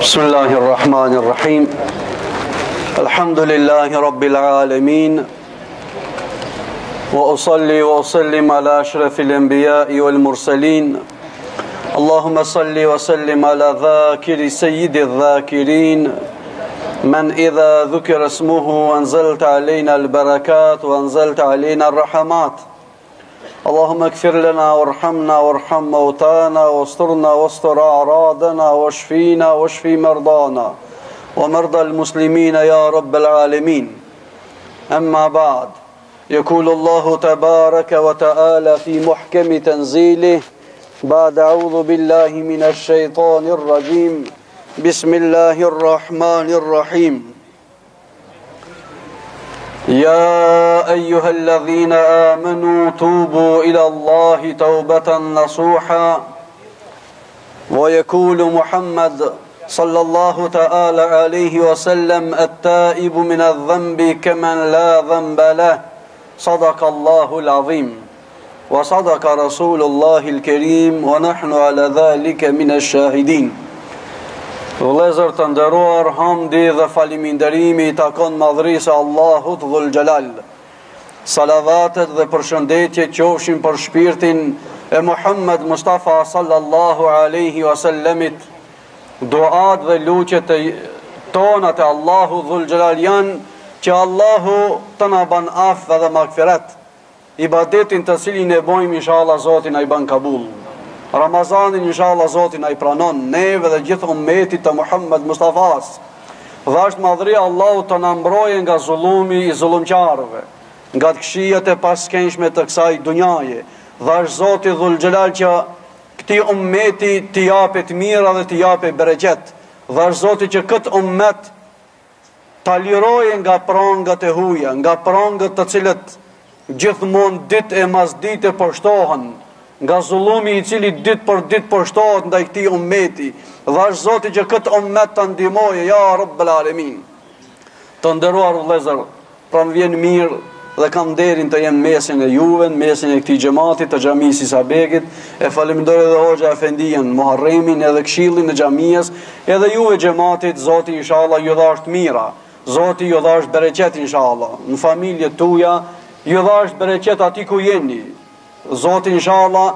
Bismillahirrahmanirrahim. Alhamdulillahi rabbil alamin. Wa usalli wa usallim ala ashrafil anbiya'i wal mursalin. Allahumma salli wa sallim ala dhakiri sayyidi dhakirin. Man idha dhukira ismuhu anzalta alayna al-barakat wa anzalta alayna ar-rahmat. اللهم اغفر لنا وارحمنا وارحم موتانا واسترنا واستر أعراضنا واشفينا واشفي مرضانا ومرضى المسلمين يا رب العالمين. أما بعد، يقول الله تبارك وتعالى في محكم تنزيله بعد أعوذ بالله من الشيطان الرجيم بسم الله الرحمن الرحيم. يا أيها الذين آمنوا توبوا إلى الله توبة نصوحا. ويقول محمد صلى الله تعالى عليه وسلم التائب من الذنب كمن لا ذنب له. صدق الله العظيم وصدق رسول الله الكريم ونحن على ذلك من الشاهدين. Vëllezër të nderuar, hamdi dhe faliminderimi i takon madhërisë Allahut Dhul Xhelal. Salavatet dhe përshëndetjet qofshin për shpirtin e Muhammed Mustafa sallallahu alaihi wasallamit. Duat dhe lutjet tona te Allahu Dhul Xhelal janë që Allahu të na ban afë dhe magfiret. Ibadetin të cilin e bojmë inshallah Zoti na i ban kabul. Ramazanin inshallah Zoti na i pranon neve dhe gjithë ummetit të Muhammed Mustafas. Dhe është madhëria Allahu të na mbrojë nga zullumi i zullumqarëve, nga të këshijat e paskenshme të kësaj dunjaje. Dhe është Zoti Dhul Xhelal që këtij ummeti t'i japet mira dhe t'i japet bereqet. Dhe është Zoti që këtë ummet ta lirojë nga prangat e huaja, nga prangat të cilët gjithmonë ditë e mas dite po shtohen, nga zullumi i cili ditë për ditë po shtohet ndaj këtij ummeti. Dhe është Zoti që këtë ummet të ndihmojë, ja Rabbul Alamin. Të nderuar vëllezër, pra më vjen mirë dhe kam nderin të jem mesin e juve, mesin e këtij xhamatit të xhamisë Isabekit. E falenderoj edhe Hoxha Efendian Muharremin edhe këshillin e xhamisë, edhe juve xhamatit. Zoti inshallah ju dhash mira. Zoti ju dhash bereqet inshallah në familjet tuaja, ju dhash bereqet aty ku jeni. Zoti inshallah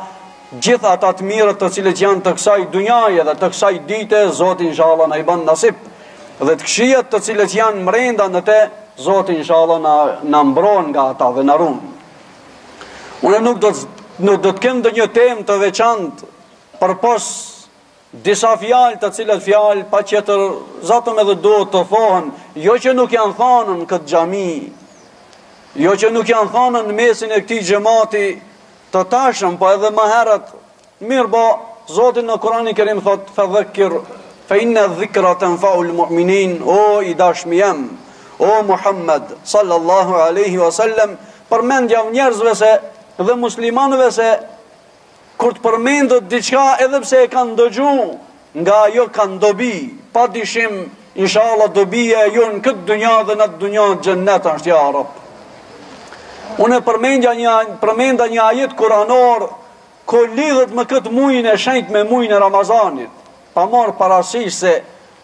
gjithë ata të mirët të cilët janë të kësaj dunjaje dhe të kësaj dite, Zoti inshallah na i bën nasip. Dhe të këqijat të cilët janë mrenda në te, Zoti inshallah na mbron nga ata dhe na ruan. Unë nuk do të kem ndonjë temë të veçantë përpos disa fjalë të cilat fjalë patjetër zatëm edhe duhet të thohen, jo që nuk janë thënë në këtë xhami, jo që nuk janë thënë në mesin e këtij xhamati të tashëm, po edhe më herët. Mirë po, Zoti në Kur'anin e Kerim thot: "Fadhakkir fa inna dhikra tanfa'ul mu'minin." O i dashmi jam, o Muhammed sallallahu alaihi wasallam, përmendja njerëzve dhe muslimanëve se kur të përmendet diçka, edhe pse e kanë dëgjuar, nga ajo kanë dobi, pa dyshim inshallah dobia e jon këtë dunja dhe në dunja xhennet është ja Rabb. Unë përmenda një ajet kuranor ku lidhet me këtë muajin e shenjtë me muajin e Ramazanit. Pa marr parasysh se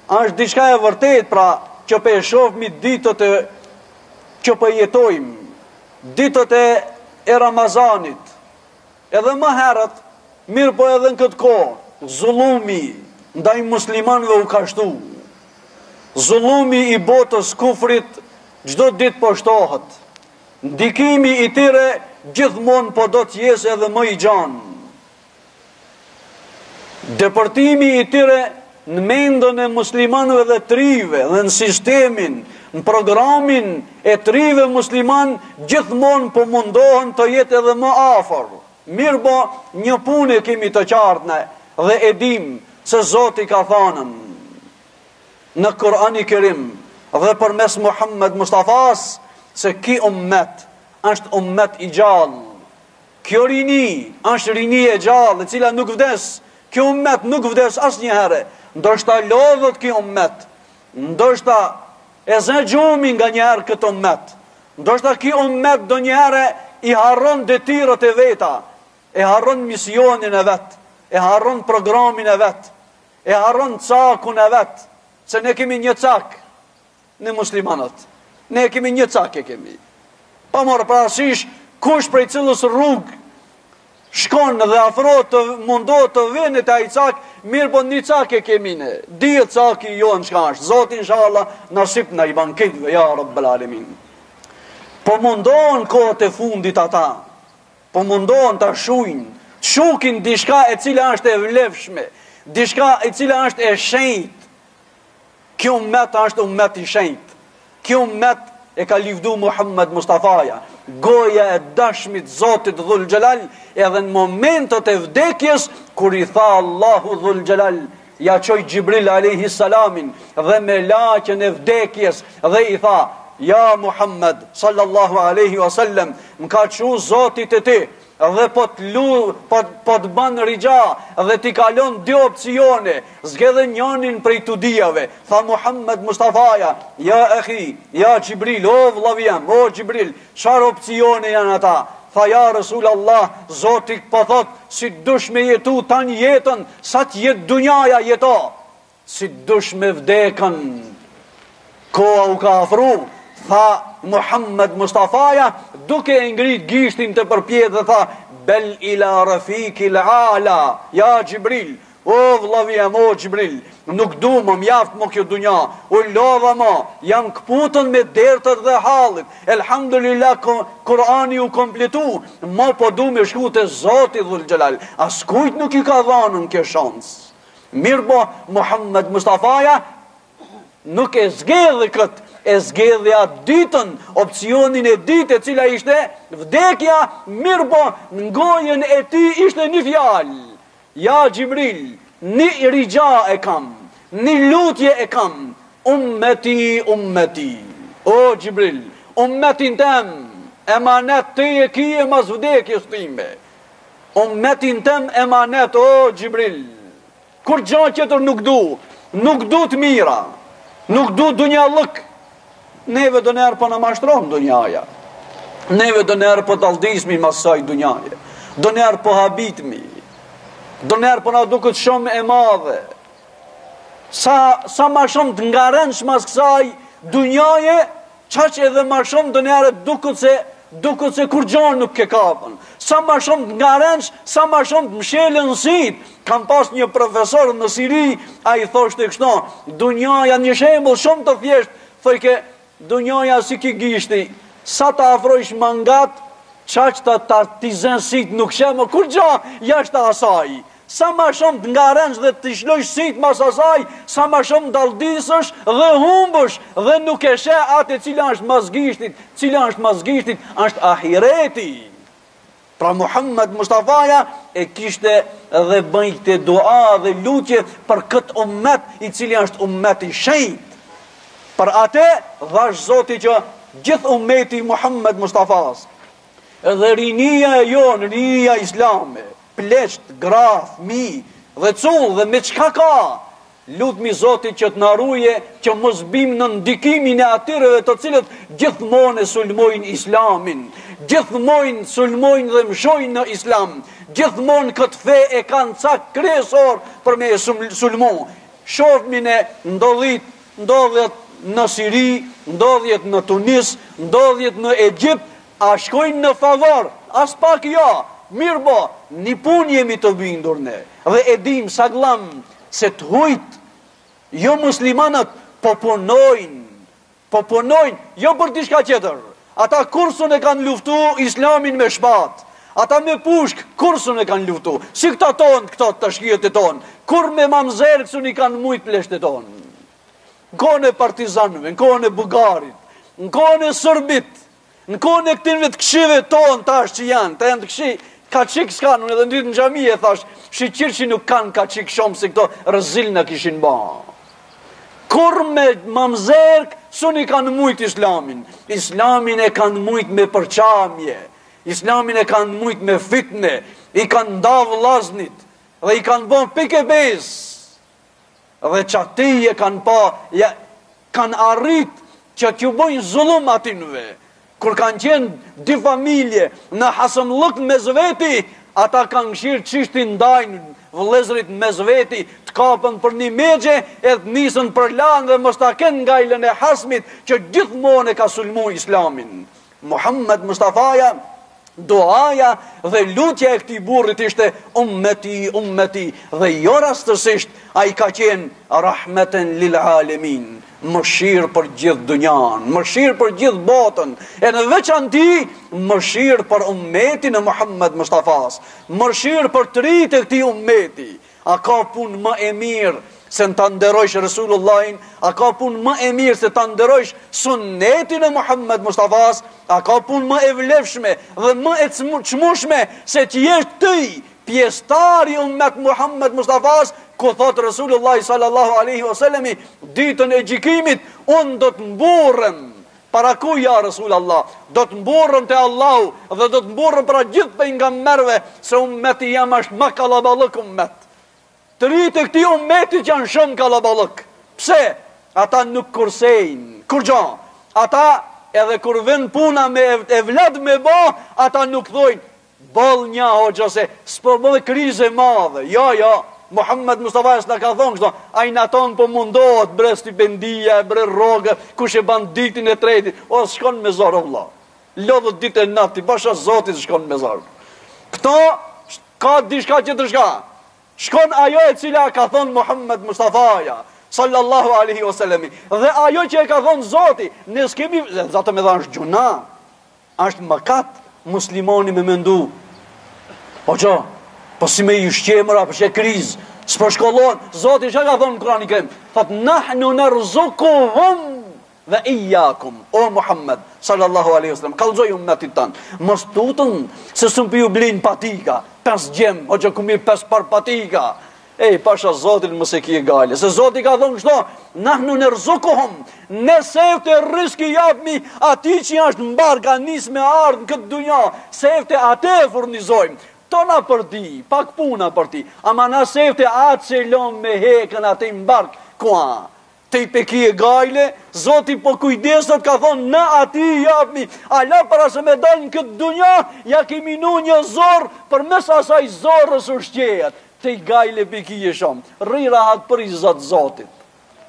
është diçka e vërtet, pra që po e shohmi ditët që po jetojmë, ditët e Ramazanit. Edhe më herët, mirë po edhe në këtë kohë, zullumi ndaj muslimanëve u ka shtu. Zullumi i botës kufrit çdo ditë po shtohet. Ndikimi i tyre gjithmonë po do të jesë edhe më i gjanë. Depërtimi i tyre në mendën e muslimanëve dhe trive, dhe në sistemin, në programin e trive musliman, gjithmonë po mundohen të jetë edhe më afër. Mirë po, një punë kemi të qartë dhe edim se Zoti ka thënë në Kur'anin e Kerim dhe përmes Muhammed Mustafas se ki ummet është ummet i gjallë. Kjo rini është rini e gjallë, e cila nuk vdes. Kjo ummet nuk vdes asnjëherë. Ndoshta lodhët kjo ummet, ndoshta e zë gjumi nga njëherë këtë ummet, ndoshta kjo ummet do njëherë i harron detyrët e veta, e harron misionin e vet, e harron programin e vet, e harron cakun e vet, se ne kemi një cak në muslimanët. Ne kemi një cak e kemi. Pa morë parasysh kush prej cilës rrugë shkon dhe afrohet të mundohet të venit ai cak, mirë po një cak e kemi ne. Dihet caki jon çka është. Zoti inshallah nasip na i ban kitve ya rabbul alamin. Po mundohen kohët e fundit ata. Po mundohen ta shukin diçka e cila është e vlefshme, diçka e cila është e shenjtë. Kjo ummet është ummet i shenjtë. Kjo ummet e ka livdu Muhammed Mustafaja, goja e dashmit Zotit Dhul Gjelal, edhe në momentet e vdekjes, kur i tha Allahu Dhul Gjelal, ja qoj Gjibril a.s. dhe me laqen e vdekjes, dhe i tha, ja Muhammed sallallahu alaihi wasallam, më ka qu Zotit e ti, dhe po të banë rigja, dhe ti kalon dy opcione, zgedhe njonin prej të dijave. Tha Muhammed Mustafaja, ja ehi, ja Gjibril, o vlavijam, o Gjibril, çfarë opcione janë ata? Tha ja Rasulallah, Zotit po thot, si dush me jetu tani jetën, sa të jetë dunjaja jeto, si dush me vdekën, koha u ka afru. Tha Muhammed Mustafaja, duke e ngrit gishtin të përpjet dhe tha, bel ila rafikil ala, ja Gjibril, o vlavijam, o Gjibril, nuk du më mjaft më kjo dunja, u lova më, jam këputën me dertët dhe halit, elhamdulillah Kurani u kompletu, më po du me shku të Zoti Dhul Gjelal, as kujt nuk i ka dhanën kjo shans. Mirë po, Muhammed Mustafaja nuk e zgedhë këtë, e zgedhja ditën, opcionin e ditë e cila ishte vdekja, mirë po në gojen e ti ishte një fjalë. Ja Gjibril, një rigja e kam, një lutje e kam, ummeti, ummeti. O Gjibril, ummetin tem, emanet të e kije mas vdekjes time. Ummetin tem emanet, o Gjibril. Kur gja qëtër nuk du të mira, nuk du dunja lëk. Neve do nërë po në mashtron dunjaja. Neve do nërë po daldismi masaj dunjaje. Do nërë po habitmi. Do nërë po në duket shumë e madhe. Sa ma shumë të ngarensh mas kësaj dunjaje, qaq edhe ma shumë do nërë duket se kur gjonë nuk ke kapën. Sa ma shumë të ngarensh, sa ma shumë të mshelën sit. Kam pas një profesor në Siri, a i thoshte kështu, dunjaja një shembull shumë të thjesht, thojke, dunjaja si ki gishti, sa ta afrojsh mangat, qaq ta artizensit nuk shemë, kur gja jashtë asaj. Sa ma shumë të ngarensh dhe të shlojsh sit mas asaj, sa ma shumë daldisësh dhe humbësh, dhe nuk e she atë cila është mas gishtit, është ahireti. Pra Muhammed Mustafaja e kishte dhe bëjte dua dhe lutje për këtë ummet i cili është ummet i shenjt. Për atë dhash Zoti që gjithë ummeti Muhammed Mustafas, edhe rinia e jonë, rinia islame, pleqt, graf, mi, dhe cull, dhe me qka ka, lutmi Zoti që të naruje që mos bim në ndikimin e atyre të cilët gjithmonë e sulmojnë islamin, gjithmonë sulmojnë dhe mshojnë në islam, gjithmonë këtë fe e kanë cak kresor për me sulmu. Shofmin e ndodhet në Siri, ndodhjet në Tunis, ndodhjet në Egjipt, a shkojnë në favor, as pak ja, mirë bo, një pun jemi të bindur ne, dhe edim sa glam, se të hujt, jo muslimanët, po punojnë, jo për diçka tjetër, ata kursun e kanë luftu islamin me shpat, ata me pushk, kursun e kanë luftu, si këta tonë, këta të shkijet e tonë, kur me mamzerë kësun i kanë mujt plesht e tonë. Në kohën e partizanëve, në kohën e Bugarit, në kohën e Sërbit, në kohën e këtinve të këshive tonë tash që janë, të janë të këshi, ka qik s'kanë, unë edhe në ditë në gjami e thash, shqyqirë që nuk kanë ka qik shumë se këto rëzil në kishin ba. Kur me mamzerk, sun i kanë mujt islamin e kanë mujt me përqamje, islamin e kanë mujt me fitne, i kanë ndavë laznit, dhe i kanë bon pike besë, dhe që atije kanë arrit që t'ju bojnë zullum atinve. kur kanë qenë dy familje në hasëmllëk mes veti, ata kanë këshirë çishtin ndajnë vëllezërit mes veti, të kapën për një megje, edhe nisën për lanë dhe mos ta kenë ngajlën e hasmit që gjithmonë e ka sulmu Islamin. Muhammed Mustafaja, duaja dhe lutja e këtij burrit ishte ummeti, ummeti, dhe jo rastësisht ai ka qenë rahmeten lil alamin, mëshirë për gjithë dunjan, mëshirë për gjithë botën, e në veçanti mëshirë për ummetin e Muhammed Mustafas, mëshirë për të rinjtë e këtij ummeti. A ka punë më e mirë se të nderojsh Resulullahin? A ka punë më e mirë se të nderojsh sunnetin e Muhammed Mustafas? A ka punë më e vlefshme dhe më e çmueshme se të jesh ti pjesëtari ummet Muhammed Mustafas, ku thot Resulullah sallallahu alaihi wasallam, ditën e gjykimit unë do të mburrem para ku ja Resulullah, do të mburrem te Allahu dhe do të mburrem para gjithë pejgamberëve, se ummeti jam është më kallaballëk ummet. Të rinjtë e këtij ummeti janë shumë kallaballëk. Pse? Ata nuk kursejnë kur gjë. Ata edhe kur vën puna me evlad me bë, ata nuk thojnë boll një hoxha se s'po bëhet krizë e madhe. Jo, Muhammed Mustafa s'na ka thonë kështu, ai na ton po mundohet bre stipendia, bre rrogë, kush e ban ditën e tretë, o shkon me zor valla. Lodhët ditë e natë, pasha Zotit shkon me zor. Këto ka diçka që të shka. Shkon ajo e cila ka thonë Muhammed Mustafaja sallallahu alaihi wasallam, dhe ajo që e ka thonë Zoti, ne s'kemi, zata me dha është gjuna, është mëkat muslimani me mendu. O që, po si me i shqemëra, për që e krizë, s'po shkollon, Zoti që ka thonë në Kur'anin Kerim, thot, nahnu narzukuhum dhe iyakum, o Muhammed sallallahu alaihi wasallam, kallzoj ummetit tanë, mos tutën se së më ju blin patika, 5 gjem, o që kumir 5 par patika. Pasha Zotin mëse kje gale, se Zoti ka thonë kështo, nahnu narzukuhum, ne sefte riski japmi ati që është mbar ka nis me ardhë në këtë dunja, sefte ate e furnizojmë, tona për ti, pak puna për ti, ama na sefte atë që lom me hekën ati mbark, kua? Te i pekije gajle, Zoti po kujdesot ka thonë, na ati japmi, ala para se me dalë në këtë dunja, ja kemi nu një zorë, për mes asaj zorës u shqejet, te i gajle pekije shumë, rira atë për i Zotit.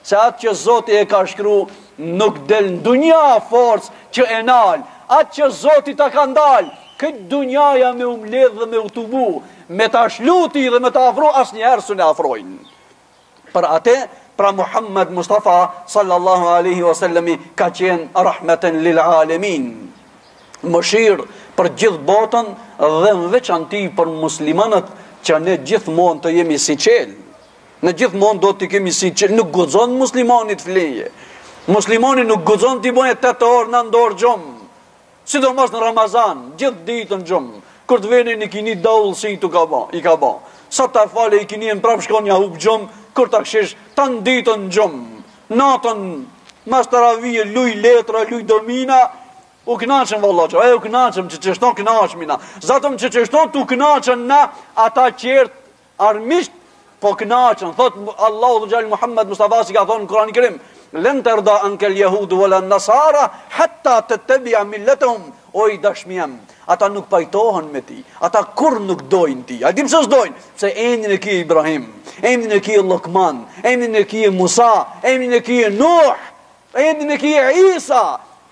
Se atë që Zoti e ka shkru, nuk del në dunja forcë që e nalë, atë që Zoti ta ka ndalë, këtë dunjaja me umledh dhe me utubu, me ta shluti dhe me ta afro, asë njerë së ne afrojnë. Për ate, pra Muhammed Mustafa sallallahu alaihi wasallami ka qenë rahmeten lil alemin, mëshirë për gjithë botën dhe në veçanti për muslimanët që ne gjithmonë të jemi si qelë. Ne gjithmonë do të kemi si qelë, nuk guxon muslimanit fleje. Muslimani nuk guxon t'i bojë 8 orë, 9 orë gjumë. Sidomos në Ramazan, gjithë ditën gjumë. Kur të veni i kini daull si i ka ba. Sa ta fale i kini në prapë shkon ja hub gjumë, kur ta kshesh tan ditën gjumë. Natën mas taravije luj letra, luj domina, u knaqëm vëlloqë, u knaqëm që qështon knaqëmina. Zatëm që qështon t'u knaqën na, ata qertë armisht, po knaqën. Thot Allahu dhe Gjallë Muhammed Mustafa si ka thonë në Kur'anin Kerim, lën të rda ankel jehudu vëla nasara, hatta të tebja milletëm, o i dashmjem, ata nuk pajtohen me ti, ata kur nuk dojnë ti. A dim se s'dojnë, se emnin e kje Ibrahim, emnin e kje Lokman, emnin e kje Musa, emnin e kje Nuh, emnin e kje Isa,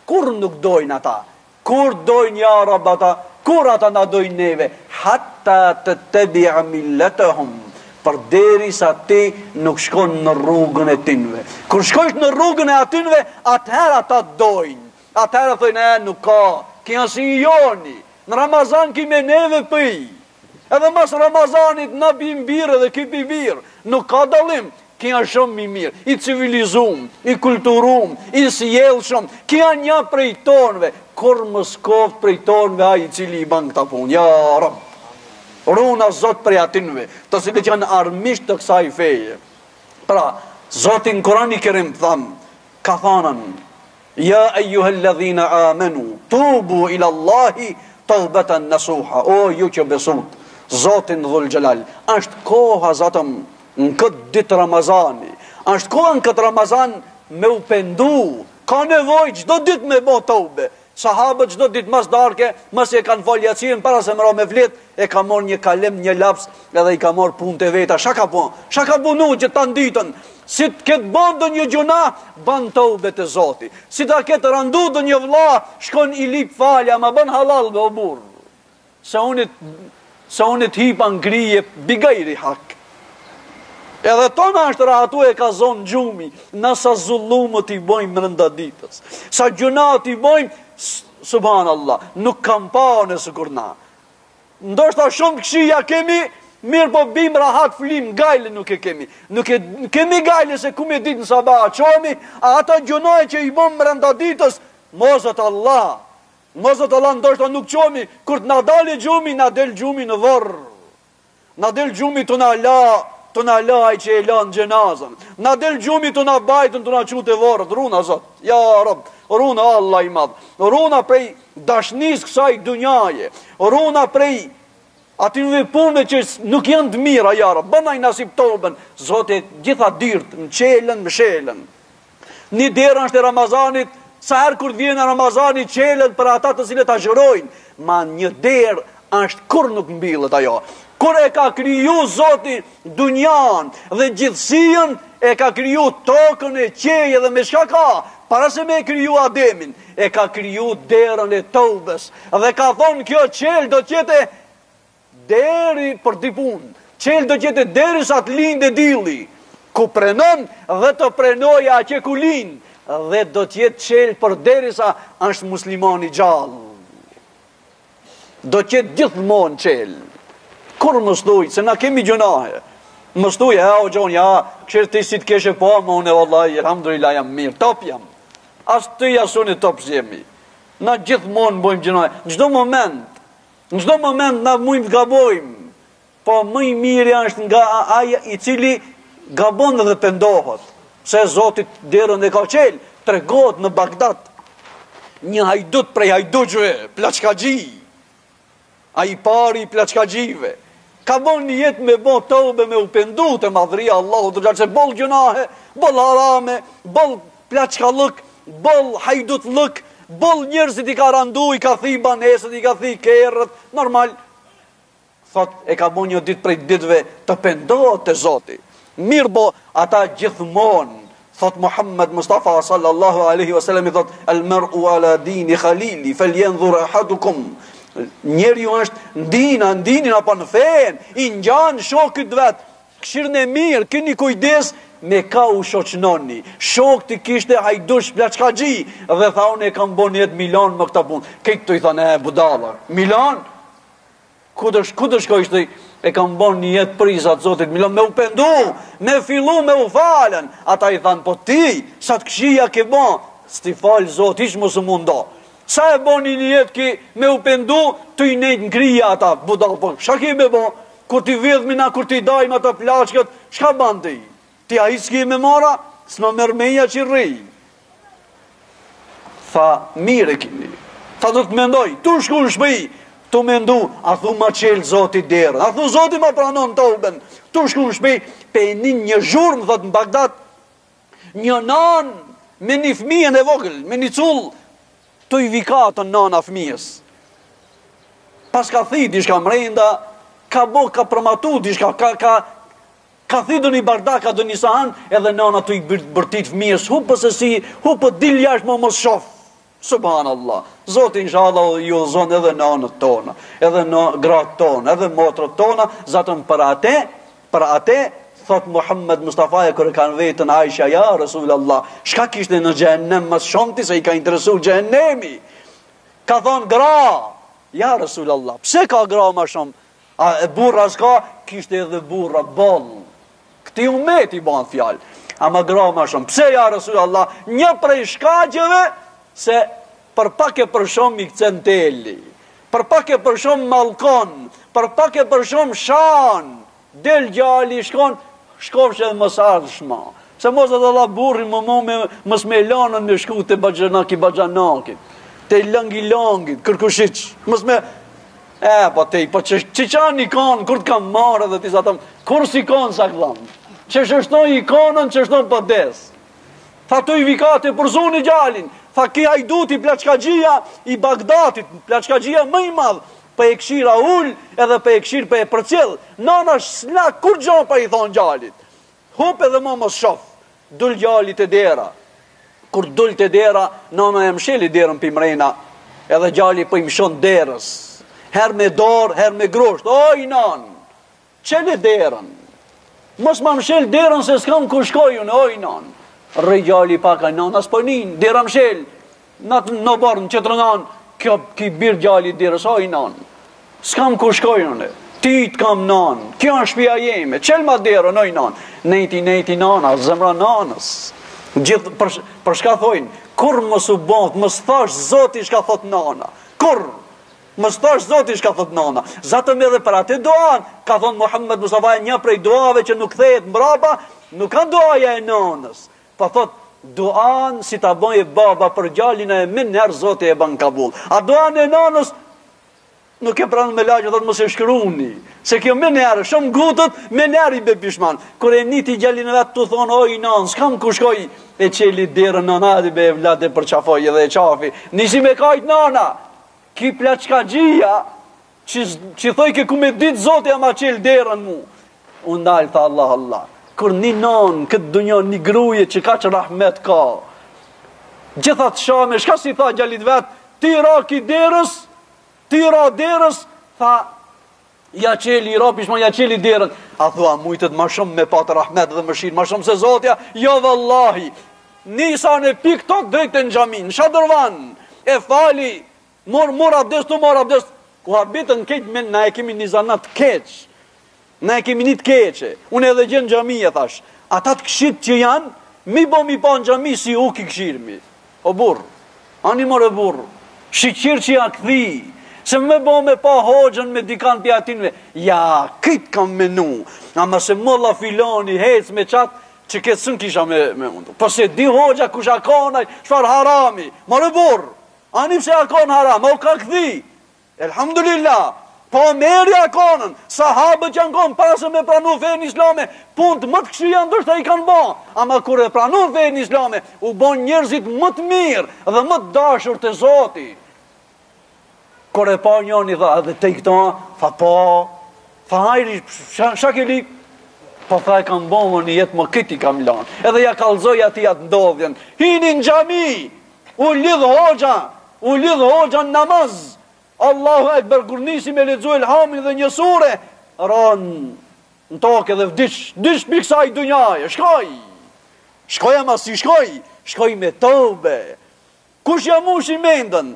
kur nuk dojnë ata, kur dojnë ja Rab ata, kur ata na dojnë neve, hatta të tebja milletëm, për deri sa ti nuk shkon në rrugën e tinve. Kur shkojsh në rrugën e atinve, atëherë ata dojnë. Atëherë thojnë, nuk ka, kja si i joni, në Ramazan kime neve pëj, edhe mas Ramazanit na bim birë dhe ki pi birë, nuk ka dalim, kja shumë mi mirë, i civilizum, i kulturum, i sjelshëm, kja një prej tonëve, kur më skoft prej tonëve a i cili i ban këta punë, ja rëmë. Runa Zot prej atinve, të cilët janë armisht të kësaj feje. Pra, Zotin Kur'anin Kerim tham, ka thanën, ja ejuhelladhina amenu, tubu ila Allahi tawbatan nasuha. O ju që besut, Zotin Dhul Gjelal, është koha zatëm në këtë ditë Ramazani, është koha në këtë Ramazan me u pendu, ka nevoj çdo ditë me bo tobe, Sahabët çdo ditë mas darke, mas e kanë fal Yacin para se mëro me vlet, e ka marrë një kalem, një laps, edhe i ka marrë punët e veta. Çka ka pun? Çka ka punu që ta ditën? Si të ketë bëndë një gjuna, ban tobe te Zoti. Si ta ketë randu dë një vlla, shkon i lip falja, ma bën halal me o burr. Se unë të hipa ngrije bigajri hak. Edhe tona është ratu e ka zonë gjumi, nësa zullumët i bojmë rënda ditës. Sa gjunat i bojmë, subhanallah, nuk kam pa në së kurna. Ndoshta shumë këshia kemi, mirë po bim rahat flim, gajle nuk e kemi. Nuk e kemi gajle se ku me ditë në sabah qomi, a ata gjunaj që i bojmë rënda ditës, mozët Allah, ndoshta nuk qomi, kur të na dalë gjumi, na del gjumi në vorë. Na del gjumi të na laj që e lanë gjenazën. Na del gjumi të na bajtën, të na qute vorët. Runa, Zot, ja Rab, runa Allah i madhë. Runa prej dashnis kësaj dunjaje. Runa prej atinve punë që nuk janë të mira, ja Rab. Bënaj nasip tobën, Zot e gjitha dyrt, në qelen, më shelen. Një derë është e Ramazanit, sa herë kur vjen Ramazani qelen për ata të cilët agjërojnë, ma një derë është kur nuk mbillet ajo. Kur e ka kriju Zoti dunjan dhe gjithësien, e ka kriju tokën e qeje dhe me shka ka, para se me kriju Ademin, e ka kriju derën e Tobes, dhe ka thonë kjo qelë do qete deri për dipun, qelë do qete deri sa të linde dili, ku prenon dhe të prenoja që ku lind, dhe do tjetë qelë për deri sa është muslimani gjallë. Do qete gjithmonë qelë. Kur më stuj, se na kemi gjunahe. Më stuj, o gjon, ja, këshirë ti si të keshe po, më unë e vallaj, alhamdulillah jam mirë, top jam. As të jasuni top zjemi. Na gjithmonë bojmë gjunahe. Në çdo moment na mujmë të gabojmë. Po më i mirë është nga aja i cili gabon dhe pendohet. Se Zotit derën e ka qelë, tregohet në Bagdad. Një hajdut prej hajdutëve, plaçkagji. A i pari i plaçkagjive. Ka bon një jetë me bon tobe, me u pendu të madhria Allahu të gjatë, se bol gjunahe, bol harame, bol plaçkalëk, bol hajdutlëk, bol njerëzit i ka randu, i ka thi banesët, i ka thi kerët, normal. Thot, e ka bon një ditë prej ditëve të pendohet të Zoti. Mirë bo, ata gjithmonë, thot Muhammed Mustafa sallallahu alaihi wasallam, i thot, al-mar'u ala dini khalili, falyanzur ahadukum. Njeri ju është ndinin apo në fen, i ngjan shokët vetë, këshirën e mirë, keni kujdes, me ka u shoqnoni. Shok të kishte hajdush plaçkagji, dhe tha unë e kam bon jetë Milan më këta punë. Këtë të i thane, budala, Milan? Ku të shkojshtë, e kam bon një jetë prizat Zotit Milan, me u pendu, me fillu, me u falen. Ata i thanë, po ti, sa të këshia ke bon, s'ti falë Zot, ishë më së mundo. Sa e boni një jetë ki me u pendu, të i nejtë në krija ata, budal, po, shka ki me bo, kur ti vidhmina, kur ti dajmë ata plashkët, shka bandi? Ti a i s'ki me mara, s'ma mërmeja që rri. Tha, mire kini, tha do të mendoj, tu shku në shpëj, tu mendu, a thu ma qelë Zoti derën, a thu Zoti ma pranon të uben, tu shku në shpëj, pe një zhurmë, thot në Bagdad, një nan, me një fëmijën e vogël, me një cullë, të i vikatën nana fëmijës. Pas ka thiti, shka mrenda, ka përmatu, ka thidë një bardaka dë një sahan, edhe nana të i bërtit fëmijës, hupët dil jash më mos shof. Subhanallah. Zotin inshallah ju zonë edhe nanët tona, edhe gratë tona, edhe motrët tona, zatën për ate, thot Muhammed Mustafa e kërë kanë vetën Aisha, ja Rasulullah, shka kishte në gjennem mas shumëti se i ka interesu gjennemi. Ka thonë gra, ja Rasulullah, pse ka gra ma shumë? A e burra s'ka, kishte edhe burra bol. Këti umet i banë fjallë, ama gra ma shumë. Pse ja Rasulullah? Një prej shkagjeve se për pak e për shumë i këcen teli, për pak e për shumë malkon, për pak e për shumë shan, del gjali shkofsh edhe mos ardhshma. Se mos edhe la burri më smelanën me shku të bajanakit, të langit, kërkushich, mos me, po te, po që qanë ikonë, kur të kam marrë dhe tisa tëmë, kur si ikonë sa këdhamë, që shështoj ikonën, që shështoj për des. Tha të i vikate për zuni gjalin. Tha ki hajduti plaçkagjia i Bagdatit, plaçkagjia më i madh, për e këshira ull edhe për e këshirë për e përcjell. Nana s'la kur gjon pa i thonë gjalit. Hup edhe më mos shof. Dul gjalit e dera. Kur dul të dera, nana e msheli derën për mrena, edhe gjali për i mshon derës. Her me dorë, her me grosht. Oj, nan, qele derën. Mos ma mshel derën se s'kam ku shkojun, oj, nan. Rrej gjali paka, nan, as përnin, dera mshel. Në barë, në qëtër nan, ki birë gjali derës, oj, nan. S'kam ku shkojun, ti t'kam nan, kjo në shpia jeme, qel ma derën, oj, nan. Nejti nana, zemra nanës. Gjithë, për shka thojnë, kur mës u bëndë, mës thash zoti shka thot nana, kur mës thash zoti shka thot nana, zatëm edhe për atë doan, ka thonë Muhammed Mustafa, një prej doave që nuk thejet mbrapa, nuk kanë doaja e nanës, pa thot, doan si ta bëje baba për gjallin e min njerë zoti e ban kabul, a doan e nanës, nuk e pranë me lagje, dhëtë mos e shkruni, se kjo me njerë, shumë gutët, me njerë i bepishman. Kër e niti gjallin e vetë të thonë, oj, nanë, s'kam ku shkoj, e qeli derën nanadi be e vlade për qafoj edhe e qafi. Nisi me kajt nana, ki plaçkagjia, që thoj ke ku me ditë zote ama qel derën mu. Unë dalë, tha Allah, Allah. Kër një nanë, këtë dunjon, një gruje që ka që rahmet ka. Gjithat shame, shka si tha gjallit vetë, ti ra ki derës, tira derës, tha, ja qeli, rapishma, ja qeli derën. A thua, mujtët ma shumë me patë rahmet dhe mëshirë, ma shumë se zotja, jo vëllahi, nisa në pik tot drejtë në gjamin, në shadërvan, e fali, mor abdes, tu mor abdes, ku habitën keq, na e kemi një zanat keq, na e kemi një të keqe, unë edhe gjenë gjami e thash, ata të këshit që janë, mi bo mi pa në gjami si u ki këshirëmi, o burë, ani more burë, shqirë që ja këthi, se me bo me pa hoxën me dikan pja atinve, ja, këtë kam menu, ama se molla filoni, hec me qatë, që këtë sën kisha me mundu. Përse di hoxha kusha konaj, shfar harami, marë burë, anim se akon haram, o ka këthi, elhamdulillah, po meri akonën, sahabët që janë konë pasë me pranu fejnë islame, punë të më të këshia ndërshta i kanë bon, ama kur e pranu fejnë islame, u bon njerëzit më të mirë dhe më të dashur të Zoti. Kër e pa njën i tha, edhe te i këta, tha po, tha hajri, shakeli, po tha e kam bomë një jetë më këti kam lanë, edhe ja kalzoj ati atë ndodhjen, hini në gjami, u lidhë hoxha në namaz, Allahu ekber, kur nisi me lexu Elhamin dhe një sure, ranë në tokë edhe vdish piksa i dunjaje, shkoj ama si shkoj me tobe, kush jam ush i mendën,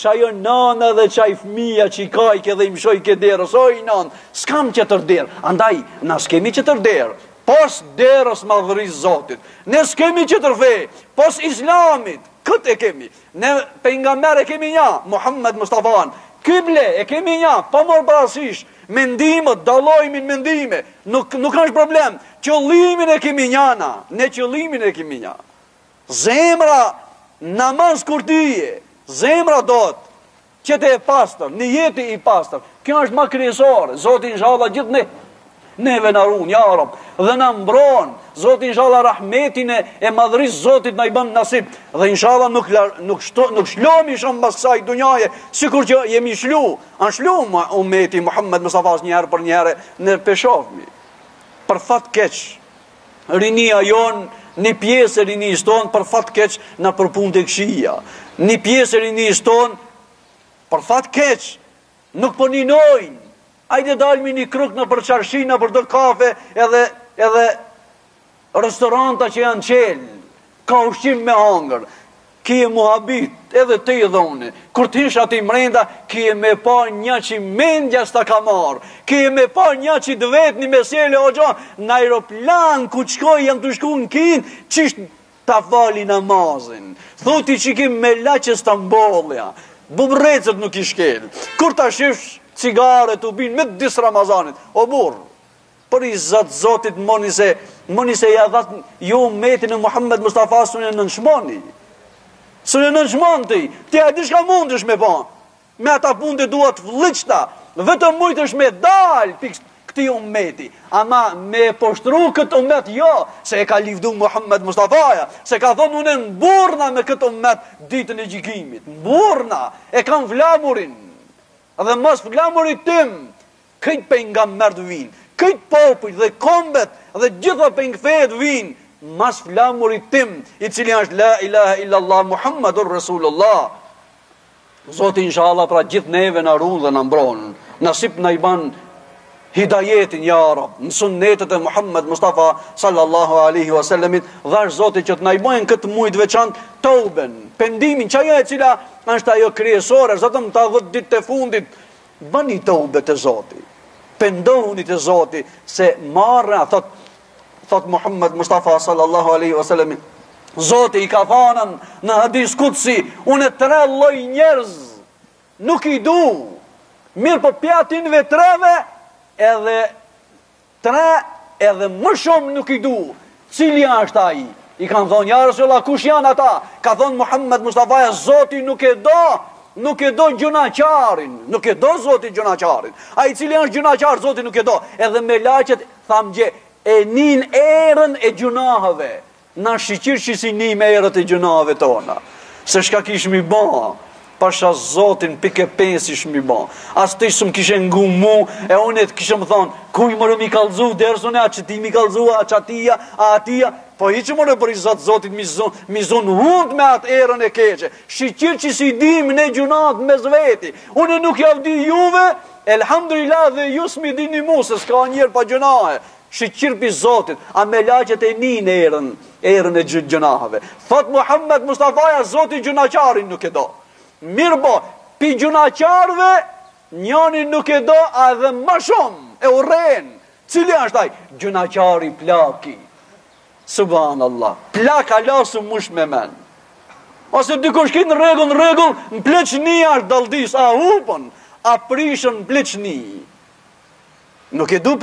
qaj o nana dhe qaj fmija që i kajke dhe i mshoj ke derës, oj nanë, s'kam qëtër derë, andaj, na s'kemi qëtër derë, pos derës madhëris Zotit, ne s'kemi qëtër fe, pos islamit, këtë e kemi, ne pejgamber e kemi një, Muhammed Mustafa, kible e kemi një, pa mërë parasysh, mendimet, dalojmin mendime, nuk është problem, qëllimin e kemi njana, ne qëllimin e kemi një, zemra, namaz kurtije, zemra dot, qëtë e pastër, një jeti i pastër, kjo është ma kryesore, Zotin inshallah gjithë neve në runë, ja Rab, dhe në mbron, Zotin inshallah rahmetin e madhëris Zotit në i bën nasib, dhe inshallah nuk shlomi shumë mas kësaj dunjaje, sikur që jemi shlu, anë shlu umeti Muhammed Musafas njëherë për njëherë në peshofmi, për fat keq, rinia jonë, një pjesë e rinis tonë për fat keq në përpun të këshia, një pjesë e rinis tonë për fat keq nuk për ninojnë, ajde dalmi një kruk në për qarshina për të kafe edhe restoranta që janë qelë, ka ushqim me hangër, kje muhabit edhe të i dhone, kur t'ish ati mrenda, kje me pa një që mendja s'ta ka marë, kje me pa një që dëvet një mesele o gjonë, në aeroplan ku qkoj janë të shku në kinë, qishtë ta fali namazin, thuti që kim me laqës të mbollja, bubrecët nuk i shkel, kur ta shifsh cigare të binë me disë Ramazanit, o burë, për i zatë zotit moni se ja dhatë ju metin e Muhammed Mustafa së në nëshmoni, së në nëshmon ti a di shka mund është me ba, me ata punë të duat vliqta, vetëm mujtë është me dalë, këti ummeti. Ama me poshtru këtë ummet, jo, se e ka livdu Muhammed Mustafaja, se ka thonë unë në burna me këtë ummet ditën e gjikimit. Burna, e kam flamurin, dhe mos flamurit tim, këtë për nga mërë vinë, këtë popull dhe kombet dhe gjitha për nga fejt vinë, mas flamurit tim, i cili është la ilaha illallah Muhammadur Rasulullah. Zoti inshallah pra gjithë neve në runë dhe në mbronë, nasip në i ban hidajetin, ja Rab, në sunnetet e Muhammed Mustafa sallallahu alaihi wasallamit, dhash Zoti që të na i bojnë këtë mujt veçant tauben, pendimin, që ajo e cila është ajo kryesore, zotëm ta 10 ditë të fundit, bëni taube të Zoti, pendohuni të Zoti, se marrë, thot Muhammed Mustafa sallallahu alaihi wasallamit, Zoti i ka thanën në hadis kutsi, unë 3 lloj njerëz nuk i du, mirë po pjatinve 3-ve, edhe 3 edhe më shumë nuk i du. Cili është ai? I kanë thonë, ja Rasulullah, kush janë ata? Ka thonë Muhammed Mustafa, Zoti nuk e do gjunaqarin, nuk e do Zoti gjunaqarin. Ai cili është gjunaqar, Zoti nuk e do. Edhe me laqet, tham gje, e nin erën e gjunahëve. Na shqyqir që si një me erët e gjunave tona, se shka kishmi ba, pasha Zotin pike 5 ishmi ba, as të ishëm kishe ngu mu, e unë e të kishëm thonë, kuj mërë mi kalzu, dersune, a që ti mi kalzu, a që atia, a atia, po i që mërë për i Zotit mi zon hund me atë erën e keqe, shqyqir që si dim në gjunat me zveti, unë nuk javdi juve, elhamdulillah dhe ju s'mi dini mu, se s'ka njerë pa gjunahe, shqyqir për Zotit, a me laqet e nin erën e gjunahave. Thot Muhammed Mustafaja, Zoti gjunaqarin nuk e do. Mirë bo, pi gjunaqarve, njani nuk e do, a dhe më shumë, e urren. Cili është ai? Gjunaqari plaki. Subhanallah. Plaka lasë mush me men. Ose dikush kinë regull, në pleqni është daldis, a hupën, a prishën në pleqni. Nuk e du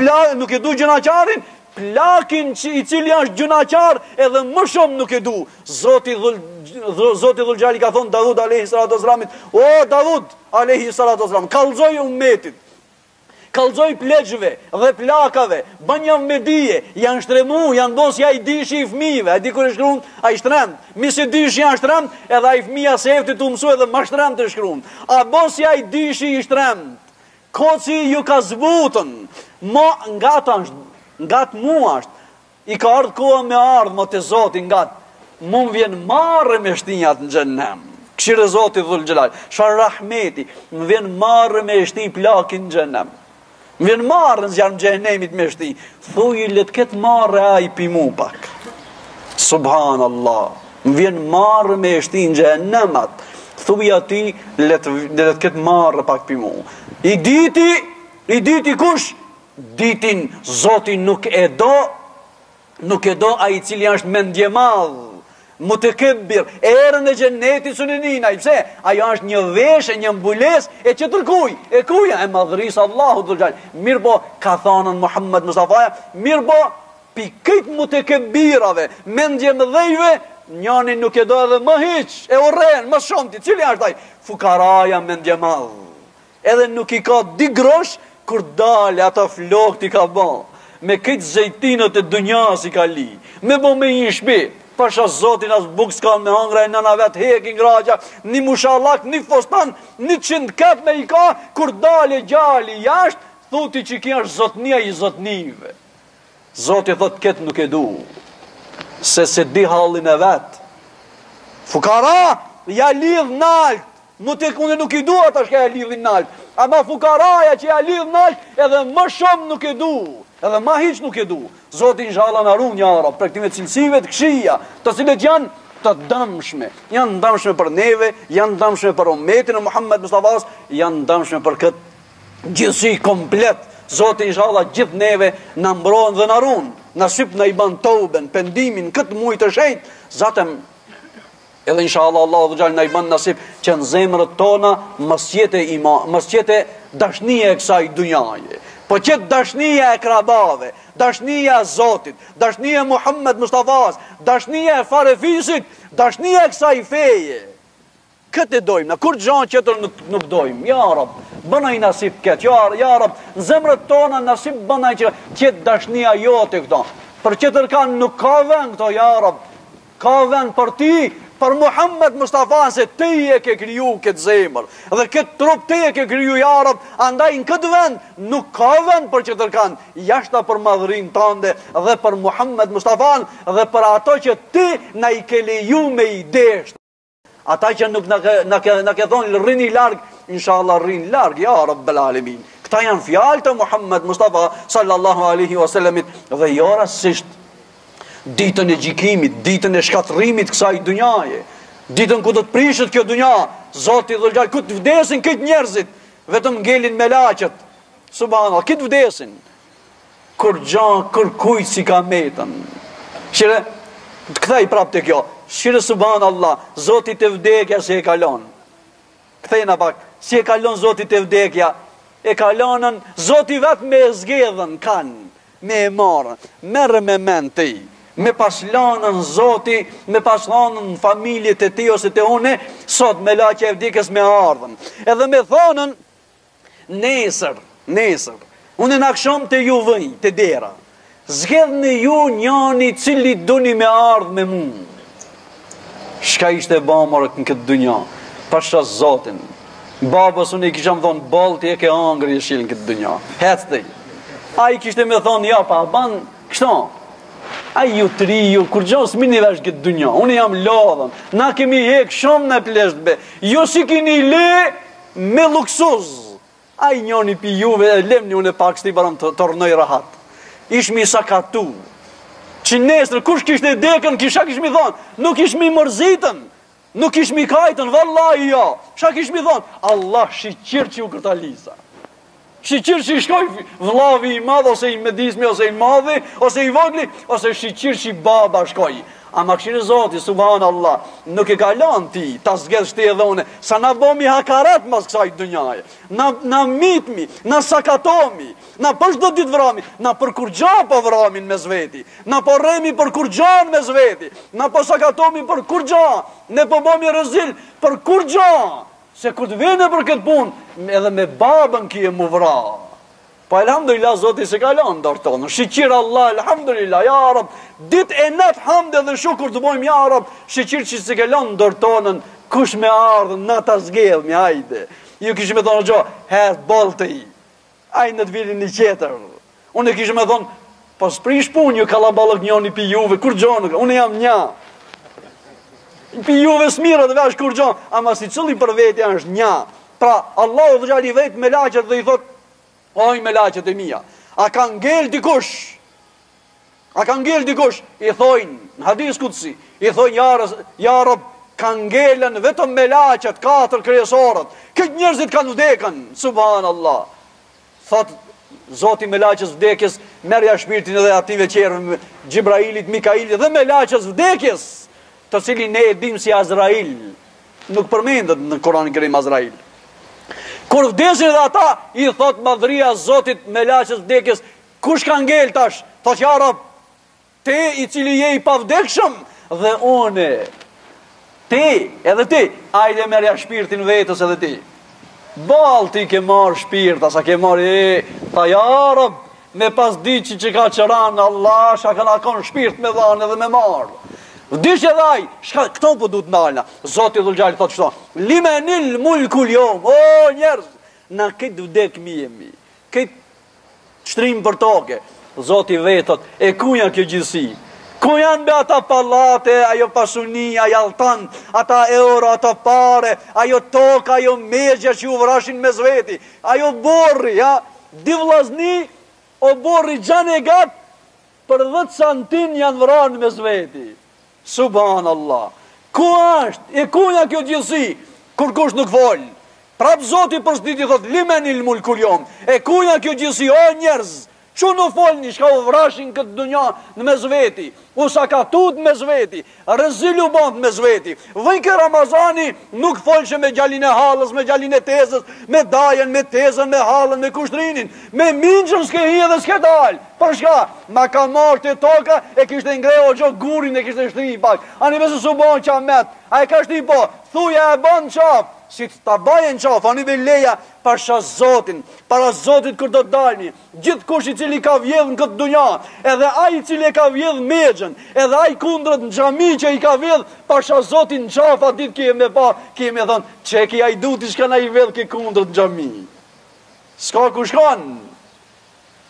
gjunaqarin, plakin që i cili është gjunaqar edhe më shumë nuk e du. Zoti Dhul Gjali ka thonë Davud alayhi salatu wassalamit, o Davud alayhi salatu wassalam, kallzoj ummetit, kallzoj pleqve dhe plakave, bën një medije, janë shtremu, janë dos ja i dishi i fëmijëve, a di kur e shkruan, a i shtremt, mi se dishi janë shtremt, edhe a i fëmija se efti të mësu edhe ma shtremt të shkruan, a bos ja i dishi i shtremt, koci ju ka zbutën, nga të mu ashtë, i ka ardhë koha me ardhë, më të Zotin nga të, mu më vjen marrë me shtinjat në gjennem, këshire Zotit Dhul Gjelal, shar rahmeti, më vjen marrë me shtin plakin në gjennem, më vjen marrë në zjarë në gjennemit me shtin, thuj i letë ketë marrë a i pimu pak, subhanallah, më vjen marrë me shtin në gjennemat, thuj ati letë ketë marrë pak pimu, i diti kush, ditin Zotin nuk e do a i cili është mendje madh, mu të kebir, erën e gjennetit së në nina, i pse, ajo është një veshe, një mbules, e që tërkuj, e kuja, e madhërisë Allahu Dhul Gjall, mirë bo, ka thanën Muhammed Mustafaja, mirë bo, pi këtë mu të kebirave, mendje më dhejve, njani nuk e do edhe më hiq, e urren, më shumëti, cili është aj, fukaraja mendje madh, edhe nuk i ka di grosh, kur dale ata flok t'i ka ba, me këtë zejtinët e dënjas i ka li, me bo me një shpi, pasha Zotin as buk s'kan me hangra e nëna vet hekin graqa, një mushallak, një fostan, 100 kep me i ka, kur dale gjali jashtë, thuti që kja është zotnia i zotnive. Zotin thot këtë nuk e du, se di hallin e vet. Fukara, ja lidh nalt, mu të kunde nuk i du ata shka ja lidhin nalt, ama fukaraja që ja lidh nalt, edhe më shumë nuk e du, edhe ma hiq nuk e du. Zotin inshallah në arun një Arab, për këtime cilësive të këshia, të cilët janë të dëmshme, janë dëmshme për neve, janë dëmshme për ummetin e Muhammed Mustafas, janë dëmshme për këtë gjithësi komplet. Zotin inshallah gjithë neve në mbrohen dhe në arun, në shqip në i ban toben, pendimin, këtë mujtë të shenjt, zatëm, edhe inshallah Allah dhe gjallë në i ban nasip që në zemrët tona mësjete dashnia e kësaj dunjaje. Po qëtë dashnia e krabave, dashnia e Zotit, dashnia e Muhammed Mustafas, dashnia e farefisit, dashnia e kësaj feje. Këtë e dojmë, në kur gjanë qëtër nuk dojmë, ja Rab, bënaj nasip këtë, ja Rab, në zemrët tona nasip bënaj që qëtë dashnia jote këto. Për qëtër kanë nuk ka vend këto, ja Rab, ka vend për ti, për Muhammed Mustafa, se ti e ke kriju këtë zemër, dhe këtë trup ti e ke kriju, ja Rab, andaj në këtë vend nuk ka vend për qëtër kanë, jashta për madhërin tënde dhe për Muhammed Mustafa, dhe për ato që ti na i ke leju me i desht. Ata që nuk na ke thonë rrini larg, inshallah rrini larg, ja Rabbel Alamin. Këta janë fjalë të Muhammed Mustafa sallallahu alaihi wasallam dhe jo rastisht ditën e gjikimit, ditën e shkatërimit kësaj dunjaje, ditën ku do të prishet kjo dunja, Zoti dhul xhal, ku të vdesin këtë njerëzit, vetëm ngelin me laqet. Subhanallah, këtë vdesin. Kur gjan kërkujt si ka metën. Shire, të kthej prapë te kjo. Shire subhanallah, Zoti të vdekja se e kalon. Kthejna pak, si e kalon Zoti të vdekja? E kalonën Zoti vetë me zgjedhën kanë, me e marën, merë me men të i, me paslanën Zoti, me paslanën familjet e ti ose të une, sot me laqe e vdekjes me ardhën. Edhe me thonën, nesër, unë në akshom të ju vëj, të dera, zgjedhni ju njani cili duni me ardhë me mundë. Shka ishte bamërë në këtë dunja, pasha Zotin. Babës unë i kisham thonë, balti e ke angri e shilë në këtë dunja. Hecë dhe. A i kishte me thonë, ja pa, banë, kështo. A ju të ri, ju, kur gjohë s'mi një vesh këtë dunja. Unë jam lodhën, na kemi hek shumë në pleshtbe. Ju si kini le me luksuz. A i njoni pi juve, lemni unë e pak s'ti barëm të tornoj rahat. Ishmi sakatu. Që nesër, kush kishte dekën, kisha kishmi thonë, nuk ishmi mërzitën, nuk ishmi kajtën, vallahi ja, shka kishmi thonë, Allah shiqirë që ju këta lisa. Shiqirë që i shkoj vllavi i madhë, ose i medismi, ose i madhi, ose i vogli, ose shiqirë që i baba shkoj. Ama këshirë Zoti, subhanallah, nuk e kalon ti, ta zgedh shte edhe une, sa na bomi hakaret mas kësaj dënjaje, na mitmi, na sakatomi, na për shdo dit vrami, na për kur gja po vramin me zveti, na po remi për kur gjan me zveti, na po sakatomi për kur gja, ne po bomi rëzil për kur gja, se kur të vene për këtë pun, edhe me babën ki e mu vra. Po elhamdulillah Zoti se kalon dorë tonë. Shiqir Allah, elhamdulillah, ja Rab, dit e nat hamde dhe shukur të bojmë, ja Rab, shiqir që se kalon dorë tonën, kush me ardhën, na ta zgjedhmi, hajde. Ju kishë me thonë gjo, herë bolë i, hajde në të vilin një qeter. Unë e kishë me thonë, po s'prish pun, ju kalabalëk njoni pi juve, kur gjonë, unë jam nja. Pi juve s'mira dhe vesh kur gjonë, ama si cëlli për vetja është nja. Pra, Allah dhe gjali vetë me laqet dhe i thotë, oj me laqet e mija, a ka ngel dikush, i thojnë, në hadis kutsi, i thojnë, ja Rab, ka ngelen vetëm me laqet, 4 kryesorët, këtë njerëzit kanë vdekën, subhanallah. Thot, Zoti me laqes vdekjes, merja shpirtin edhe ative qerë, Gjibrailit, Mikailit, dhe me laqes vdekjes, të cilin ne e dim si Azrail, nuk përmendet në Koranin Kerim Azrail. Kur vdesin dhe ata, i thot madhria Zotit me laqes vdekjes, kush ka ngel tash? Thot ja Rab, te i cili je i pavdekshëm, dhe une, te, edhe ti, ajde merja shpirtin vetës edhe ti. Bal ti ke marë shpirt, asa ke marë, tha ja Rab, me pas diqi që ka qëran, Allah, shka ka nakon shpirt me dhanë edhe me marë. Vdish e dhaj, këto po du të nalna. Zoti dhul gjali thot qëto, limenil mulkul jom, o njerëz, na këtë vdek mi e mi, këtë shtrim për toke. Zoti vetot, e ku janë kjo gjithësi? Ku janë be ata palate, ajo pasuni, ajo altan, ata euro, ata pare, ajo toka, ajo megja që u vrashin me zveti, ajo borri, ja, di vlazni, o borri gjanë e gat, për 10 santin janë vranë me zveti. Subhanallah. Ku është? E ku janë kjo gjithësi? Kur kush nuk folë. Prap Zoti për shtiti thot, limenil mulkul jom. E ku janë kjo gjithësi? O njerëz, që nuk folë një shka u vrashin këtë dunja në me zveti, u sakatut me zveti, rëzilu band me zveti. Vëjke Ramazani nuk folë që me gjallin e halës, me gjallin e tezës, me dajen, me tezën, me halën, me kushtrinin, me minqën s'ke hi edhe s'ke dalë. Për shka? Ma ka marrë të toka, e kishte ngreo gjo gurin, e kishte shtri pak. Ani besu su bon qamet, a e ka shtri po, thuja e bon qaf, si të ta bajen qaf, ani be leja, pasha Zotin, para Zotit kër do të dalmi, gjithë kush i cili ka vjedh në këtë dunja, edhe ai i cili e ka vjedh megjen, edhe ai kundrët në xhami që i ka vjedh, pasha Zotin në qaf, a dit keme pa, keme thonë, që ki a i du t'i shka na i vjedh ki kundrët në xhami. S'ka ku shkon.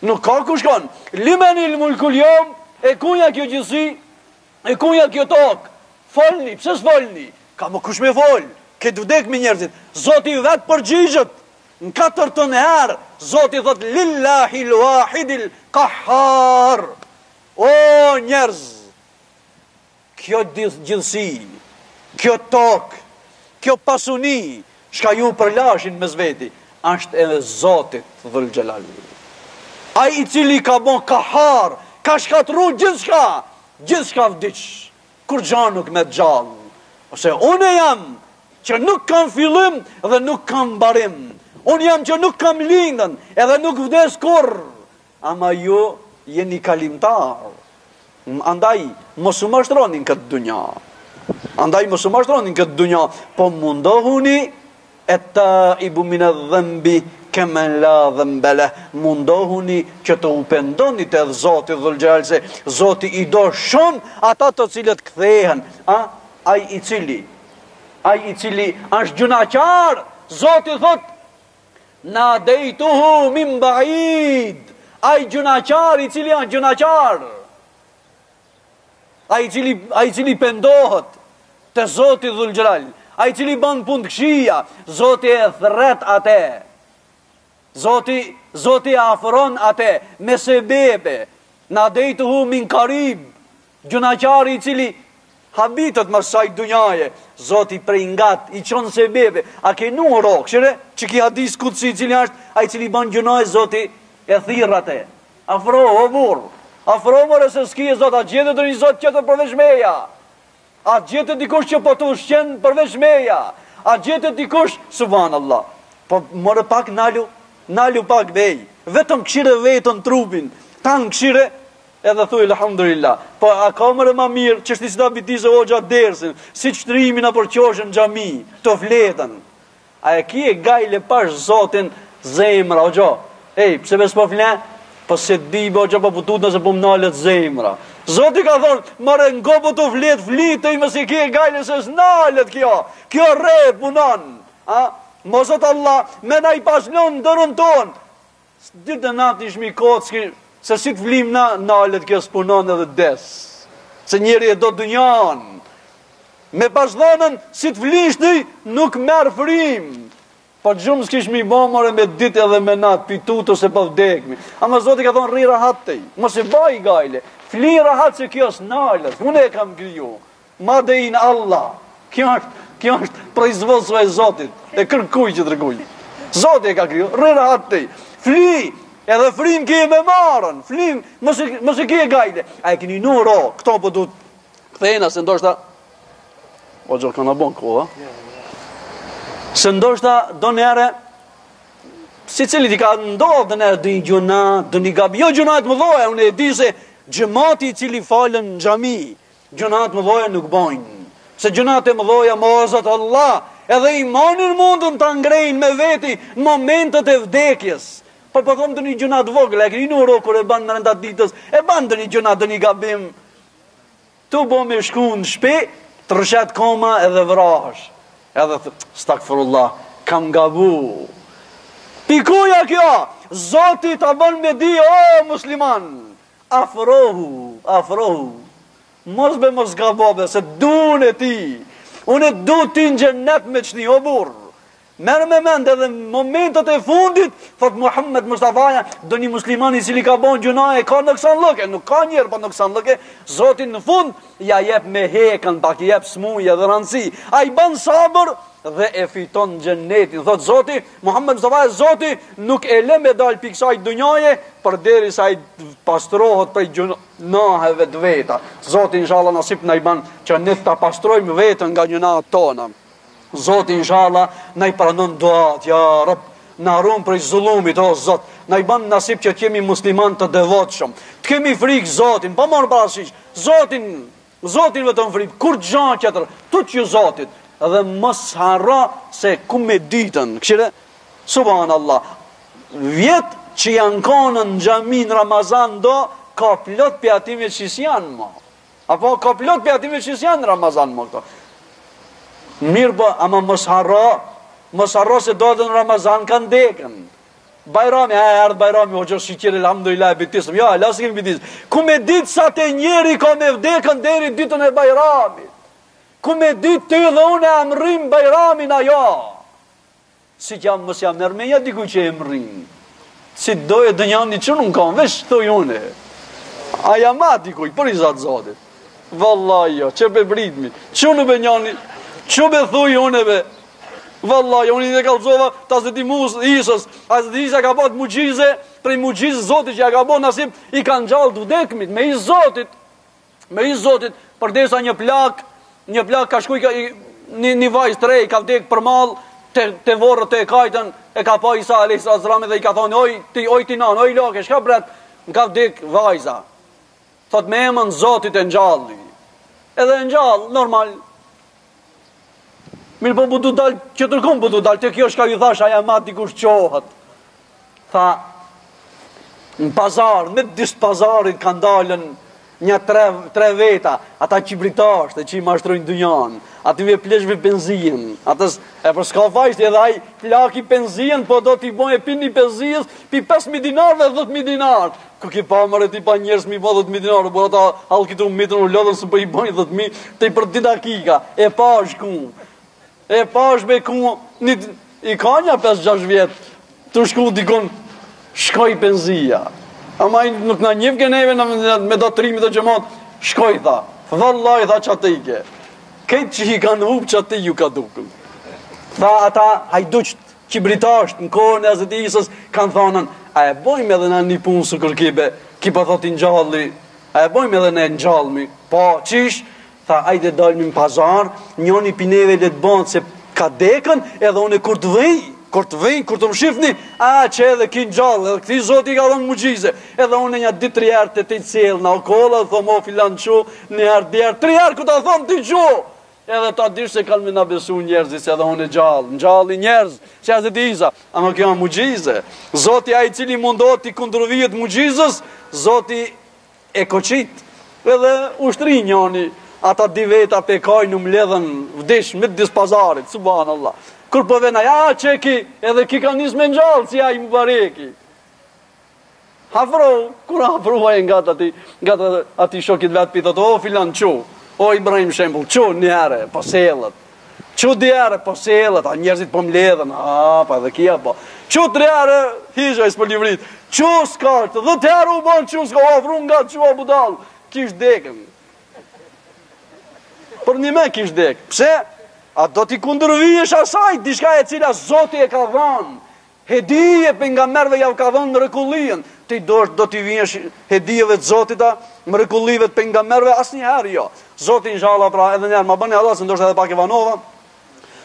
Nuk ka ku shkon. Limen il mulkul jom, e kunja kjo gjithësi, e kunja kjo tokë. Folni, pse s'folni? Ka më kush me fol, këtë vdek me njerëzit. Zoti vetë përgjigjët, në 4 të herë, Zoti thot, lillahi l-wahidil kahar. O njerëz, kjo gjithësi, kjo tokë, kjo pasuni, shka ju përlashin me zveti, është edhe Zotit dhul xhelal. Ai i cili ka bon kahar, ka shkatru gjithçka vdiq, kur gjan nuk me gjallë. Ose unë jam që nuk kam fillim dhe nuk kam mbarim. Unë jam që nuk kam lindën edhe nuk vdes kur. Ama ju jeni kalimtar. Andaj mos u mashtronin këtë dunja. Po mundohuni et-taibu min adh-dhanbi kemen la dhembele, mundohuni që të u pendonit edhe Zoti dhul xhelal, se Zoti i do shumë ata të cilët kthehen. Ai i cili është gjunaqar, Zoti thot, na dejtuhu min ba'id. Ai gjunaqar, i cili është gjunaqar, ai cili pendohet te Zoti dhul xhelal, ai cili bën punë të këqija, Zoti e thret atë. Zoti afron atë me sebebe. Na dejtuhu min karib. Gjunaqari i cili habitet më saj dunjaje, Zoti prej ngat i çon sebebe. A ke nu ro, këshire, që ki hadis kutsi i cili është, ai cili bën gjunaj, Zoti e thirr atë. Afro, o burr, afro more se s'ki e Zot, a gjetë të një Zot qëtër përveç meja. A gjetë dikush që po të ushqen përveç meja. A gjetë dikush, subhanallah. Po more pak nalu pak vej, vetëm këshire vetën trupin, tanë këshire, edhe thuj, alhamdulillah. Po a ka mërë ma mirë, që shti si ta bitisë o gjatë dersin, si qëtrimin a për qoshën gjami, të fletën. A e ki e gajle pash Zotin zemra, o gjo. Pse bes po flen? Po se dibe o gjo po putut nëse po mnalet zemra. Zoti ka thonë, mërë ngo po të flitë, i mësi ki e gajle se s'nalet kjo re punon. Mosët Allah, me na i pasnon dërën tonë. Ditë të natë ishmi kocki, se si të vlim na, nalet kjo s'punon edhe des. Se njeri e do dënjan. Me pasdhonën, si të vlishti, nuk merë frim. Po gjumë s'kishmi bomore me ditë edhe me natë, pituto se po vdekmi. Ama Zoti ka thonë, ri rahat tej, mos e baj gajle, fli rahat se kjo s'nalet, unë e kam kriju, ma dhe in Allah, kjo është proizvodësu e Zotit, e kërkuj që të rëkuj. Zotit e ka kriju, ri rahat tej, fli, edhe frim kje me marën, flim, mos e kje gajle. A e kini nu ro, këto po du të këthejna, se ndoshta, o gjo, kanë bon koha, se ndoshta do nere, si cili ti ka ndodhë, do nere dë një gjuna, dë një gabi, jo gjunat më dhoja, unë e di se gjemati cili falën në gjami, gjunat më dhoja nuk bojnë, se gjunat e më dhoja mozat Allah, edhe imanin mundën të ngrejnë me veti në momentet e vdekjes. Po thomë dë një gjunat vogële, e këni nuro kër e banë në rëndat ditës, e banë dë një gjunat, dë një gabim, tu bo me shku në shpe, të rëshet koma edhe vrash. Edhe stakfirullah, kam gabu. Pikuja kjo, Zoti ta bën me di, o musliman, afrohu. Mos gabobe, se dune ti. Unë du ti në gjennet me qni, o burr. Merë me mend edhe momentet e fundit, thot Muhammed Mustafaja, do një muslimani cili ka bon gjunaje, ka në kësan lëke, nuk ka njerë, po në kësan lëke, Zotin në fund, ja jep me hekën, pak jep smuja dhe rëndësi, a i ban sabër dhe e fiton gjennetin. Thot Zoti, Muhammed Mustafaja, Zoti nuk e le me dal piksaj dunjaje, për deri sa i pastrohet për gjunaheve të veta. Zoti inshallah nasip na i ban që ne ta pastrojmë vetën nga gjunahet tona. Zoti inshallah na i pranon duat, ja Rab, na ruan prej zullumit, o Zot. Na I ban nasip që të jemi musliman të devotshëm. Të kemi frikë Zotin, pa marrë parasysh. Zotin vetëm frikë, kur gjë tjetër, tut që Zotit. Dhe mos harro se ku me ditën, këshire, subhanallah, vjet që janë konë në xhami në Ramazan do, ka plot pjatime që janë mo. Apo ka plot pjatime që janë në Ramazan mo këto. Mirë po, ama mos harro se do dhe në Ramazan kanë dekën. Bajrami, ardhë Bajrami, o gjë shqyqiri, alhamdulillah, e bitisëm. Ja, lasë kemi bitisëm. Ku me ditë sa të njeri ka me vdekën deri ditën e Bajramit. Ku me ditë të dhe unë e amrim Bajramin ajo. Si që mos jam nërmenja diku që e amrim. Si doje dënjani që nuk kam, vesh të une. Aja ma dikuj, për I zatë zotit. Vallaj jo, që be britmi. Që në be njani, që be thuj une be. Vallaj, unë I dhe kalzova, ta zëti musë Isës, a zëti Isë ka bat mugjize, prej mugjizë Zotit që ja ka bat nasip, I kanë gjallë të vdekmit, me I Zotit, për desa një plak ka shkuj, një vajzë të rej, ka vdek për malë, te vorët e kajten, e ka pa Isa a.s. dhe I ka thonë, oj ti nanë, oj lake, shka bret, nga vdek vajza. Thot me emën Zotit e ngjallë. Edhe ngjallë, normal. Mirë po bu du dalë, që tërkum bu du dalë, të kjo shka ju thash, aja ma dikush qohët. Tha, në pazar, me disë pazarit kanë dalën një tre veta, ata qibritasht, e që I mashtrojnë dënjan, ative pleshve penzien, atës, e për s'ka fajsht, edhe aj plaki penzien, po do t'i boj e pin një penzijës, pi 5.000 dinar dhe 10.000 dinar. Ku ki pa mërë ti pa njerës mi po 10.000 dinar, por ata halkitu mitën u lodhën së për I bojnë 10.000, te I për dita kika, e pash ku. E pash me ku, I ka një 5-6 vjetë, të shku dikon, shkoj penzija. Ama nuk na njëfë geneve me datërimit e gjemot, shkoj tha, vallaj tha që atë I ke. Këtë që I kanë hupë që atë ju ka dukën. Tha ata hajduqt, qibritasht, në kohën e Hazreti Isës, kanë thonën, a e bojmë edhe në një punë së kërkibe, ki pa thot I njalli, a e bojmë edhe në njallmi, po, qish, tha, ajde dalmi në pazar, njoni pineve le të bëndë se ka dekën, edhe une kur të vëj, kur të më shifni, që edhe ki njallë, edhe këti Zoti ka dhënë mugjize, edhe une një 2-3 herë të të cilë, në alkohol, edhe thomo filan qu, një herë, 2 herë, 3 herë, ku ta thonë të gjo, edhe ta dish se kanë me nga besu njerëzit, edhe une njalli njerëz, që e zë Isa, ama kjo mugjize, Zoti a I cili mundot I kundërvijet mugjizës, Zoti e koqit, edhe ushtri njoni, ata 2 veta pe kaj në mledhen vdesh me disë pazarit, subhanallah. Kur po vena, ja që ki, edhe ki ka njës me njallë, si ja I më bareki. Hafro, kur hafruaj nga ati shokit vetë pitët, o filan qu, o Ibrahim shembul, qu njere, po selët. Qu djere, po selët, a njerëzit po mledhen, pa edhe kia po. Qu 3 herë, hishaj s'po livrit, qu s'kartë, 10 herë u bon, qu s'ka hafru nga qu o budal, kish dekën. Për një me kish dekë, pse? A do t'i kundërvijesh asaj, dishka e cila Zoti e ka dhënë. Hedije për nga merve ja ka dhënë në rekullien. Ti do t'i vijesh hedijeve të Zotita, më rekullive të për nga merve, asë një herë jo. Zoti inshallah, pra edhe njerë, ma bëni Allah, se ndoshtë edhe pak e vanova.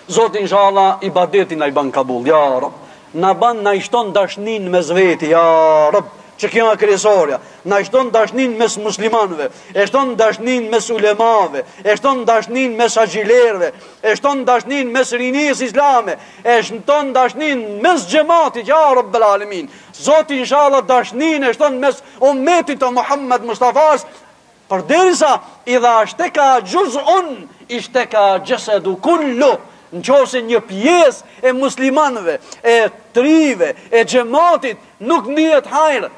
Zoti inshallah, ibadetin na I ban kabul, ja Rab. Na ban, na I shton dashnin me zveti, ja Rab. Që kjo nga kryesorja, na shton dashnin mes muslimanëve, e shton dashnin mes ulemave, e shton dashnin mes agjilerve, e shton dashnin mes rinis islame, e shton dashnin mes gjematit, ja Rabbel Alamin. Zoti inshallah dashnin e shton mes ummetit të Muhammed Mustafas, për derisa idha ashteka juz'un, ishteka jasedu kullu. Në qose një pjesë e muslimanëve, e trive, e gjematit, nuk njët hajrë,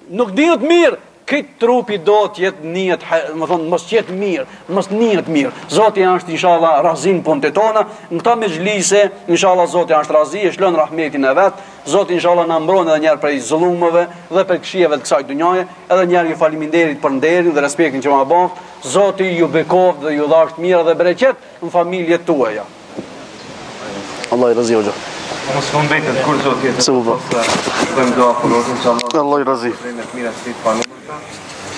nuk njët mirë, këtë trupi do t'jetë njët, më thonë, mos t'jetë mirë, mos njët mirë. Zoti është, inshallah, razin punët e tona, në këta me gjlise, inshallah, Zoti është razi, e shlën rahmetin e vetë, Zoti, inshallah, në mbron edhe njerë prej zullumëve dhe për këshieve të kësaj dunjaje, edhe njerë ju faliminderit për nderin dhe respektin që ma bëft, Zoti ju bekov dhe ju dhasht mirë dhe bereqet në familjet tuaja. Allah I razi o gjë. Mos më mbetet kur Zoti jetë. Se u bë. Bëjmë dua për Zotin inshallah. Allah I razi.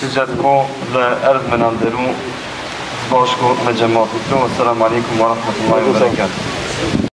Që gjatë kohë dhe erdhë me në nderu bashku me gjematit. Assalamu alaikum wa rahmatullahi wa barakatuh.